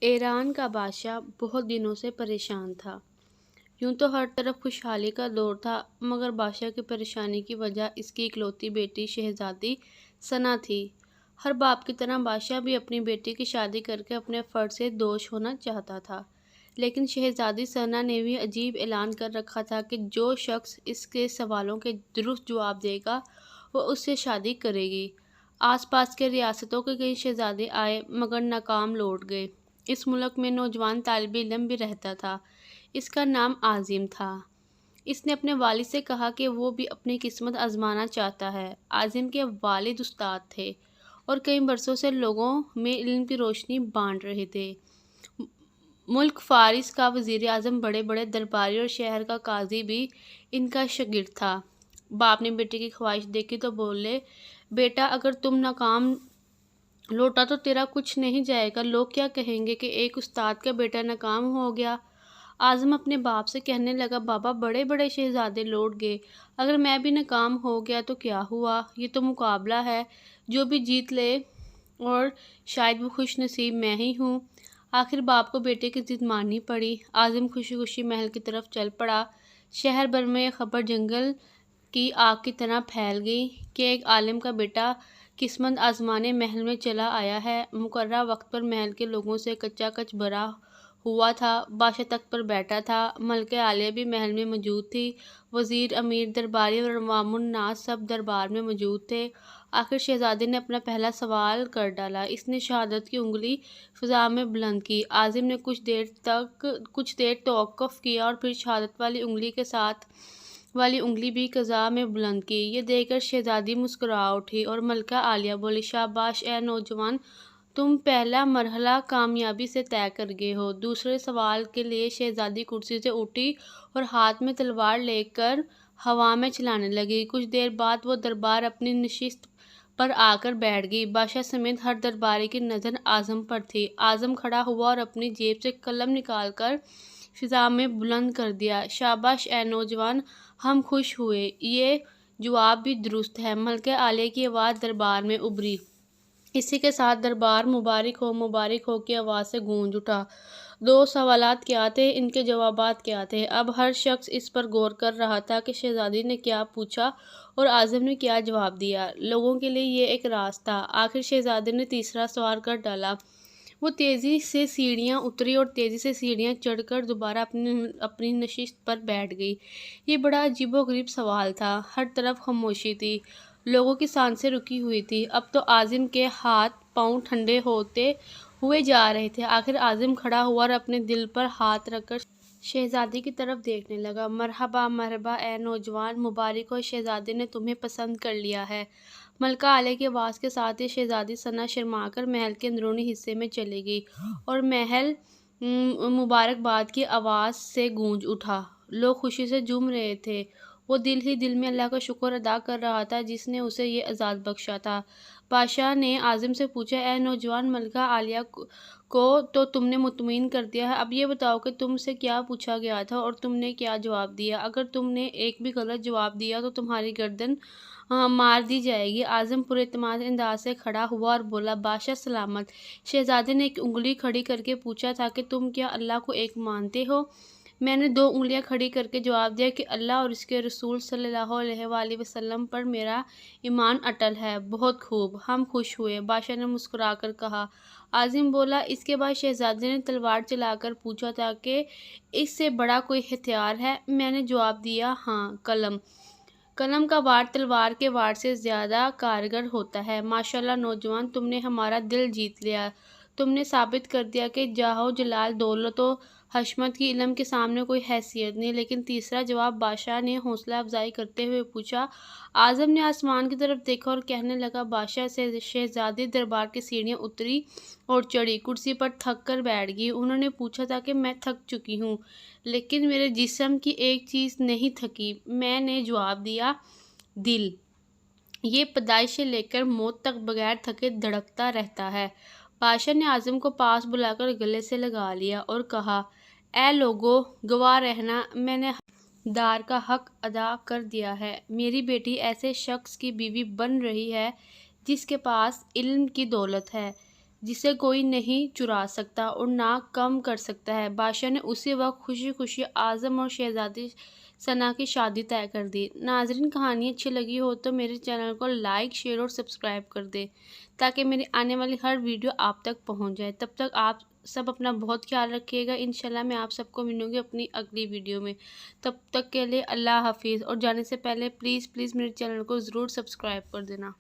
ایران کا بادشاہ بہت دنوں سے پریشان تھا۔ یوں تو ہر طرف خوشحالی کا دور تھا، مگر بادشاہ کی پریشانی کی وجہ اس کی اکلوتی بیٹی شہزادی ثنا تھی۔ ہر باپ کی طرح بادشاہ بھی اپنی بیٹی کی شادی کر کے اپنے فرض سے دوش ہونا چاہتا تھا، لیکن شہزادی ثنا نے بھی عجیب اعلان کر رکھا تھا کہ جو شخص اس کے سوالوں کے درست جواب دے گا وہ اس سے شادی کرے گی۔ آس پاس کے ریاستوں کے کئی شہزادے آئے مگر ناکام لوٹ گئے۔ اس ملک میں نوجوان طالب علم بھی رہتا تھا۔ اس کا نام عاظم تھا۔ اس نے اپنے والد سے کہا کہ وہ بھی اپنی قسمت آزمانا چاہتا ہے۔ عاظم کے والد استاد تھے اور کئی برسوں سے لوگوں میں علم کی روشنی بانٹ رہے تھے۔ ملک فارس کا وزیر اعظم، بڑے بڑے درباری اور شہر کا قاضی بھی ان کا شاگرد تھا۔ باپ نے بیٹے کی خواہش دیکھی تو بولے، بیٹا اگر تم ناکام لوٹا تو تیرا کچھ نہیں جائے گا، لوگ کیا کہیں گے کہ ایک استاد کا بیٹا ناکام ہو گیا۔ عاظم اپنے باپ سے کہنے لگا، بابا بڑے بڑے شہزادے لوٹ گئے، اگر میں بھی ناکام ہو گیا تو کیا ہوا، یہ تو مقابلہ ہے، جو بھی جیت لے اور شاید وہ خوش نصیب میں ہی ہوں۔ آخر باپ کو بیٹے کی ضد ماننی پڑی۔ عاظم خوشی خوشی محل کی طرف چل پڑا۔ شہر بھر میں یہ خبر جنگل کی آگ کی طرح پھیل گئی کہ ایک عالم کا بیٹا قسمت آزمانے محل میں چلا آیا ہے۔ مقررہ وقت پر محل کے لوگوں سے کچا کچ بھرا ہوا تھا۔ بادشاہ تخت پر بیٹھا تھا، ملکہ عالیہ بھی محل میں موجود تھی، وزیر، امیر، درباری اور عوام الناس سب دربار میں موجود تھے۔ آخر شہزادے نے اپنا پہلا سوال کر ڈالا۔ اس نے شہادت کی انگلی فضا میں بلند کی۔ عاظم نے کچھ دیر توقف کیا اور پھر شہادت والی انگلی کے ساتھ والی انگلی بھی فضا میں بلند کی۔ یہ دیکھ کر شہزادی مسکرا اٹھی اور ملکہ عالیہ بولی، شاباش اے نوجوان، تم پہلا مرحلہ کامیابی سے طے کر گئے ہو۔ دوسرے سوال کے لیے شہزادی کرسی سے اٹھی اور ہاتھ میں تلوار لے کر ہوا میں چلانے لگی۔ کچھ دیر بعد وہ دربار اپنی نشست پر آ کر بیٹھ گئی۔ بادشاہ سمیت ہر درباری کی نظر عاظم پر تھی۔ عاظم کھڑا ہوا اور اپنی جیب سے قلم نکال کر فضا میں بلند کر دیا، شاباش اے نوجوان، ہم خوش ہوئے، یہ جواب بھی درست ہے۔ ملکہ عالیہ کی آواز دربار میں ابھری۔ اسی کے ساتھ دربار مبارک ہو کی آواز سے گونج اٹھا۔ دو سوالات کیا تھے، ان کے جوابات کیا تھے؟ اب ہر شخص اس پر غور کر رہا تھا کہ شہزادی نے کیا پوچھا اور عاظم نے کیا جواب دیا۔ لوگوں کے لیے یہ ایک راز تھا۔ آخر شہزادے نے تیسرا سوال کر ڈالا۔ وہ تیزی سے سیڑھیاں اتری اور تیزی سے سیڑھیاں چڑھ کر دوبارہ اپنی نشست پر بیٹھ گئی۔ یہ بڑا عجیب و غریب سوال تھا۔ ہر طرف خاموشی تھی، لوگوں کی سانسیں رکی ہوئی تھیں۔ اب تو عاظم کے ہاتھ پاؤں ٹھنڈے ہوتے ہوئے جا رہے تھے۔ آخر عاظم کھڑا ہوا اور اپنے دل پر ہاتھ رکھ کر شہزادی کی طرف دیکھنے لگا۔ مرحبا مرحبا اے نوجوان، مبارک ہو، شہزادے نے تمہیں پسند کر لیا ہے۔ ملکہ عالیہ کی آواز کے ساتھ ہی شہزادی ثنا شرما کر محل کے اندرونی حصے میں چلی گئی اور محل مبارکباد کی آواز سے گونج اٹھا۔ لوگ خوشی سے جھوم رہے تھے۔ وہ دل ہی دل میں اللہ کا شکر ادا کر رہا تھا جس نے اسے یہ اعزاز بخشا تھا۔ بادشاہ نے عاظم سے پوچھا، اے نوجوان، ملکہ عالیہ کو تو تم نے مطمئن کر دیا ہے، اب یہ بتاؤ کہ تم سے کیا پوچھا گیا تھا اور تم نے کیا جواب دیا؟ اگر تم نے ایک بھی غلط جواب دیا تو تمہاری گردن مار دی جائے گی۔ عاظم پر اعتماد انداز سے کھڑا ہوا اور بولا، بادشاہ سلامت۔ شہزادے نے ایک انگلی کھڑی کر کے پوچھا تھا کہ تم کیا اللہ کو ایک مانتے ہو؟ میں نے دو انگلیاں کھڑی کر کے جواب دیا کہ اللہ اور اس کے رسول صلی اللہ علیہ وآلہ وسلم پر میرا ایمان اٹل ہے۔ بہت خوب، ہم خوش ہوئے، بادشاہ نے مسکرا کر کہا۔ عاظم بولا، اس کے بعد شہزادے نے تلوار چلا کر پوچھا تھا کہ اس سے بڑا کوئی ہتھیار ہے؟ میں نے جواب دیا، ہاں، قلم۔ قلم کا وار تلوار کے وار سے زیادہ کارگر ہوتا ہے۔ ماشاءاللہ نوجوان، تم نے ہمارا دل جیت لیا۔ تم نے ثابت کر دیا کہ جاہ و جلال، دولت و حشمت کی علم کے سامنے کوئی حیثیت نہیں۔ لیکن تیسرا جواب؟ بادشاہ نے حوصلہ افزائی کرتے ہوئے پوچھا۔ عاظم نے آسمان کی طرف دیکھا اور کہنے لگا، بادشاہ سے شہزادی دربار کی سیڑھیاں اتری اور چڑھی، کرسی پر تھک کر بیٹھ گئی۔ انہوں نے پوچھا تھا کہ میں تھک چکی ہوں، لیکن میرے جسم کی ایک چیز نہیں تھکی۔ میں نے جواب دیا، دل۔ یہ پیدائش سے لے کر موت تک بغیر تھکے دھڑکتا رہتا ہے۔ بادشاہ نے عاظم کو پاس بلا کر گلے سے لگا لیا اور کہا، اے لوگو، گواہ رہنا، میں نے دار کا حق ادا کر دیا ہے۔ میری بیٹی ایسے شخص کی بیوی بن رہی ہے جس کے پاس علم کی دولت ہے، جسے کوئی نہیں چرا سکتا اور نہ کم کر سکتا ہے۔ بادشاہ نے اسی وقت خوشی خوشی اعظم اور شہزادی ثنا کی شادی طے کر دی۔ ناظرین، کہانی اچھی لگی ہو تو میرے چینل کو لائک، شیئر اور سبسکرائب کر دیں تاکہ میری آنے والی ہر ویڈیو آپ تک پہنچ جائے۔ تب تک آپ سب اپنا بہت خیال رکھیے گا۔ انشاءاللہ میں آپ سب کو ملوں گی اپنی اگلی ویڈیو میں۔ تب تک کے لیے اللہ حافظ، اور جانے سے پہلے پلیز میرے چینل کو ضرور سبسکرائب کر دینا۔